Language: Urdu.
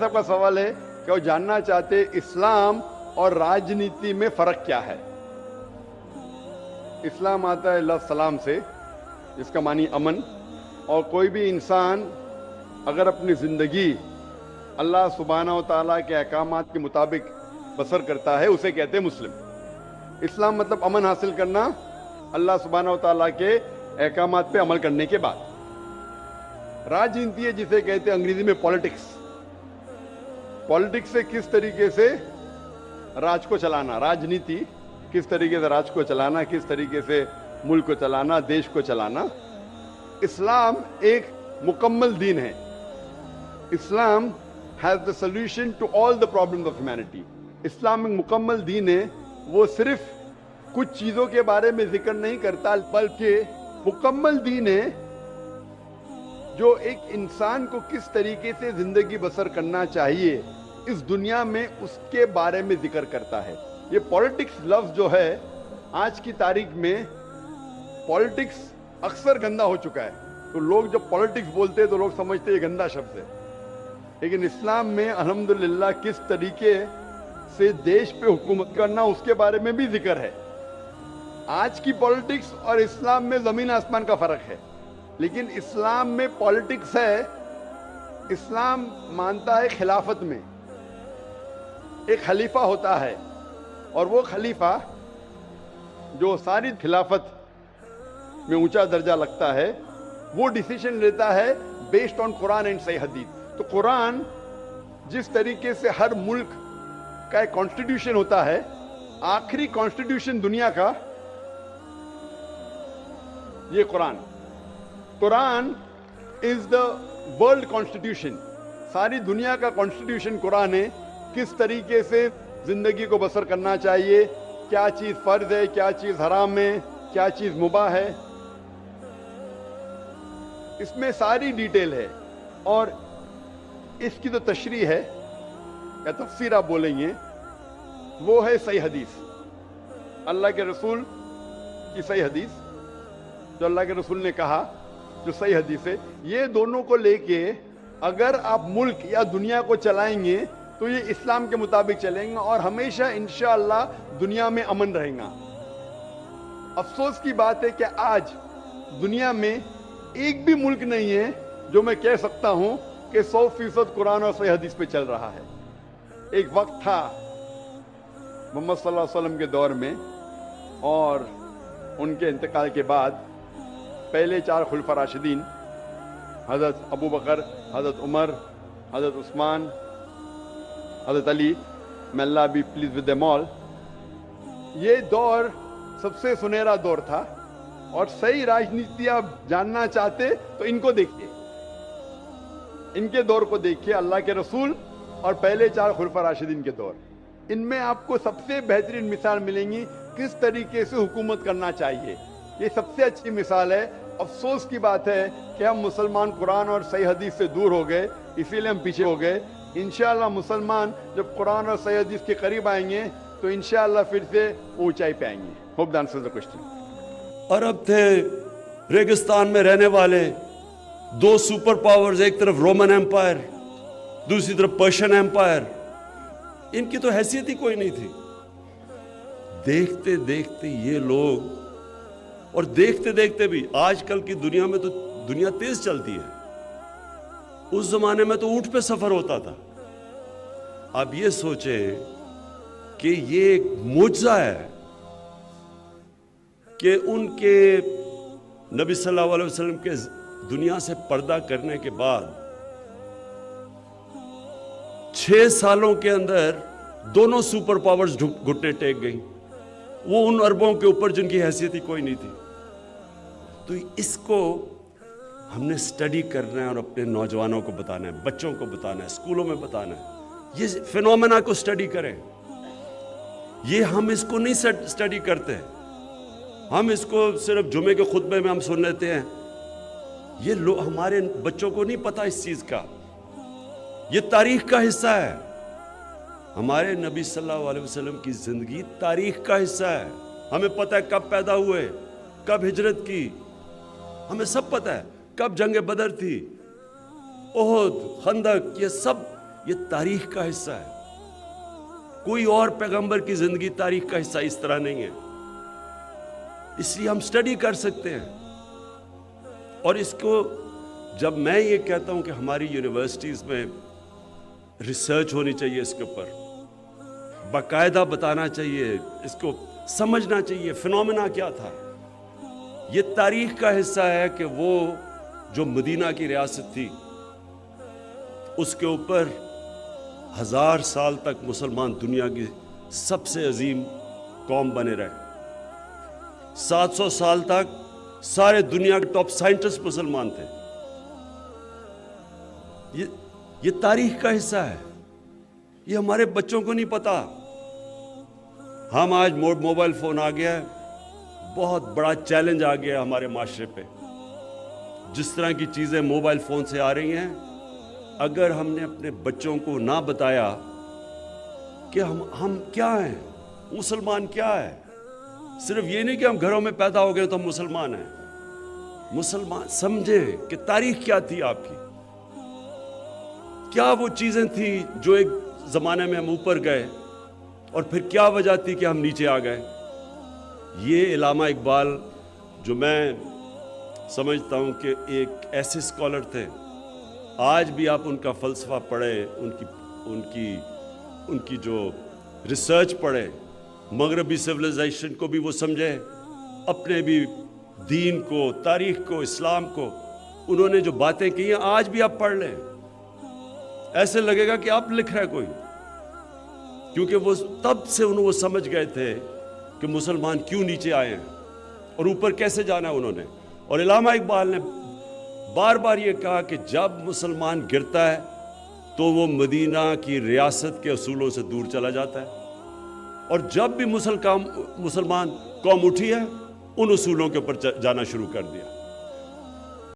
صاحب کا سوال ہے کہ وہ جاننا چاہتے اسلام اور راجنیتی میں فرق کیا ہے۔ اسلام آتا ہے اللہ سلام سے، جس کا معنی امن، اور کوئی بھی انسان اگر اپنی زندگی اللہ سبحانہ و تعالیٰ کے احکامات کے مطابق بسر کرتا ہے اسے کہتے ہیں مسلم۔ اسلام مطلب امن حاصل کرنا اللہ سبحانہ و تعالیٰ کے احکامات پہ عمل کرنے کے بعد۔ راجنیتی ہے جسے کہتے ہیں انگریزی میں پالیٹکس۔ پالیٹکس سے کس طریقے سے راج کو چلانا، راجنیتی کس طریقے سے راج کو چلانا، کس طریقے سے ملک کو چلانا، دیش کو چلانا۔ اسلام ایک مکمل دین ہے۔ اسلام has the solution to all the problems of humanity۔ اسلام ایک مکمل دین ہے، وہ صرف کچھ چیزوں کے بارے میں ذکر نہیں کرتا بلکہ مکمل دین ہے جو ایک انسان کو کس طریقے سے زندگی بسر کرنا چاہیے اس دنیا میں اس کے بارے میں ذکر کرتا ہے۔ یہ پالیٹکس لفظ جو ہے آج کی تاریخ میں پالیٹکس اکثر گندا ہو چکا ہے، تو لوگ جب پالیٹکس بولتے ہیں تو لوگ سمجھتے ہیں یہ گندا شبد ہے، لیکن اسلام میں الحمدللہ کس طریقے سے دیش پہ حکومت کرنا اس کے بارے میں بھی ذکر ہے۔ آج کی پالیٹکس اور اسلام میں زمین آسمان کا فرق ہے، لیکن اسلام میں پالیٹکس ہے، اسلام مانتا ہے خلافت میں ایک خلیفہ ہوتا ہے، اور وہ خلیفہ جو ساری خلافت میں اونچا درجہ لگتا ہے وہ ڈیسیشن لیتا ہے بیسڈ آن قرآن اینڈ صحیح حدیث۔ تو قرآن جس طریقے سے ہر ملک کا ایک کانسٹیٹیوشن ہوتا ہے، آخری کانسٹیٹیوشن دنیا کا یہ قرآن از دا ورلڈ کانسٹیٹیوشن، ساری دنیا کا کانسٹیٹیوشن قرآن ہے۔ کس طریقے سے زندگی کو بسر کرنا چاہیے، کیا چیز فرض ہے، کیا چیز حرام ہے، کیا چیز مباح ہے، اس میں ساری ڈیٹیل ہے۔ اور اس کی جو تشریح ہے یا تفسیر آپ بولیں گے وہ ہے صحیح حدیث، اللہ کے رسول کی صحیح حدیث، جو اللہ کے رسول نے کہا، جو صحیح حدیث ہے۔ یہ دونوں کو لے کے اگر آپ ملک یا دنیا کو چلائیں گے تو یہ اسلام کے مطابق چلیں گا اور ہمیشہ انشاءاللہ دنیا میں امن رہے گا۔ افسوس کی بات ہے کہ آج دنیا میں ایک بھی ملک نہیں ہے جو میں کہہ سکتا ہوں کہ 100% قرآن اور صحیح حدیث پہ چل رہا ہے۔ ایک وقت تھا محمد صلی اللہ علیہ وسلم کے دور میں اور ان کے انتقال کے بعد پہلے 4 خلفاء راشدین حضرت ابو بکر، حضرت عمر، حضرت عثمان، حضرت علی، may Allah be pleased with them all، یہ دور سب سے سنہرا دور تھا۔ اور صحیح راجنیتی آپ جاننا چاہتے تو ان کو دیکھیے، ان کے دور کو دیکھیے، اللہ کے رسول اور پہلے 4 خلفاء راشدین کے دور۔ ان میں آپ کو سب سے بہترین مثال ملیں گی کس طریقے سے حکومت کرنا چاہیے، یہ سب سے اچھی مثال ہے۔ افسوس کی بات ہے کہ ہم مسلمان قرآن اور صحیح حدیث سے دور ہو گئے، اسی لیے ہم پیچھے ہو گئے۔ انشاءاللہ مسلمان جب قرآن اور صحیح حدیث کے قریب آئیں گے تو انشاءاللہ پھر سے اونچائی پہ آئیں گے۔ Hope that answers the question. عرب تھے ریگستان میں رہنے والے، 2 سپر پاورز، ایک طرف رومن ایمپائر، دوسری طرف پرشین ایمپائر، ان کی تو حیثیت ہی کوئی نہیں تھی۔ دیکھتے دیکھتے یہ لوگ، اور دیکھتے دیکھتے بھی آج کل کی دنیا میں تو دنیا تیز چلتی ہے، اس زمانے میں تو اونٹ پہ سفر ہوتا تھا۔ اب یہ سوچیں کہ یہ ایک معجزہ ہے کہ ان کے نبی صلی اللہ علیہ وسلم کے دنیا سے پردہ کرنے کے بعد 6 سالوں کے اندر دونوں سپر پاورز گھٹنے ٹیک گئیں، وہ ان عربوں کے اوپر جن کی حیثیت ہی کوئی نہیں تھی۔ تو اس کو ہم نے سٹڈی کرنا ہے اور اپنے نوجوانوں کو بتانا ہے، بچوں کو بتانا ہے، اسکولوں میں بتانا ہے، یہ فینومینا کو سٹڈی کریں۔ یہ ہم اس کو نہیں سٹڈی کرتے، ہم اس کو صرف جمعے کے خطبے میں ہم سن لیتے ہیں۔ یہ ہمارے بچوں کو نہیں پتا اس چیز کا، یہ تاریخ کا حصہ ہے۔ ہمارے نبی صلی اللہ علیہ وسلم کی زندگی تاریخ کا حصہ ہے۔ ہمیں پتہ ہے کب پیدا ہوئے، کب ہجرت کی، ہمیں سب پتہ ہے، کب جنگ بدر تھی، احد، خندق، یہ سب یہ تاریخ کا حصہ ہے. کوئی اور پیغمبر کی زندگی تاریخ کا حصہ اس طرح نہیں ہے. اس لیے ہم سٹڈی کر سکتے ہیں. اور اس کو جب میں یہ کہتا ہوں کہ ہماری یونیورسٹیز میں ریسرچ ہونی چاہیے، اس کے اوپر باقاعدہ بتانا چاہیے، اس کو سمجھنا چاہیے فینومینا کیا تھا. یہ تاریخ کا حصہ ہے کہ وہ جو مدینہ کی ریاست تھی اس کے اوپر 1000 سال تک مسلمان دنیا کی سب سے عظیم قوم بنے رہے. 700 سال تک سارے دنیا کے ٹاپ سائنٹسٹ مسلمان تھے. یہ تاریخ کا حصہ ہے. یہ ہمارے بچوں کو نہیں پتا. ہم آج موبائل فون آ گیا ہے، بہت بڑا چیلنج آ گیا ہے ہمارے معاشرے پہ. جس طرح کی چیزیں موبائل فون سے آ رہی ہیں، اگر ہم نے اپنے بچوں کو نہ بتایا کہ ہم کیا ہیں، مسلمان کیا ہے، صرف یہ نہیں کہ ہم گھروں میں پیدا ہو گئے تو ہم مسلمان ہیں. مسلمان سمجھیں کہ تاریخ کیا تھی آپ کی، کیا وہ چیزیں تھیں جو ایک زمانے میں ہم اوپر گئے اور پھر کیا وجہ تھی کہ ہم نیچے آ گئے. یہ علامہ اقبال جو میں سمجھتا ہوں کہ ایک ایسے اسکالر تھے، آج بھی آپ ان کا فلسفہ پڑھیں، ان کی جو ریسرچ پڑھیں، مغربی سویلائزیشن کو بھی وہ سمجھیں، اپنے بھی دین کو، تاریخ کو، اسلام کو. انہوں نے جو باتیں کی ہیں آج بھی آپ پڑھ لیں، ایسے لگے گا کہ آپ لکھ رہے کوئی. کیونکہ وہ تب سے وہ سمجھ گئے تھے کہ مسلمان کیوں نیچے آئے ہیں اور اوپر کیسے جانا ہے انہوں نے. اور علامہ اقبال نے بار بار یہ کہا کہ جب مسلمان گرتا ہے تو وہ مدینہ کی ریاست کے اصولوں سے دور چلا جاتا ہے، اور جب بھی مسلمان قوم اٹھی ہے ان اصولوں کے اوپر جانا شروع کر دیا.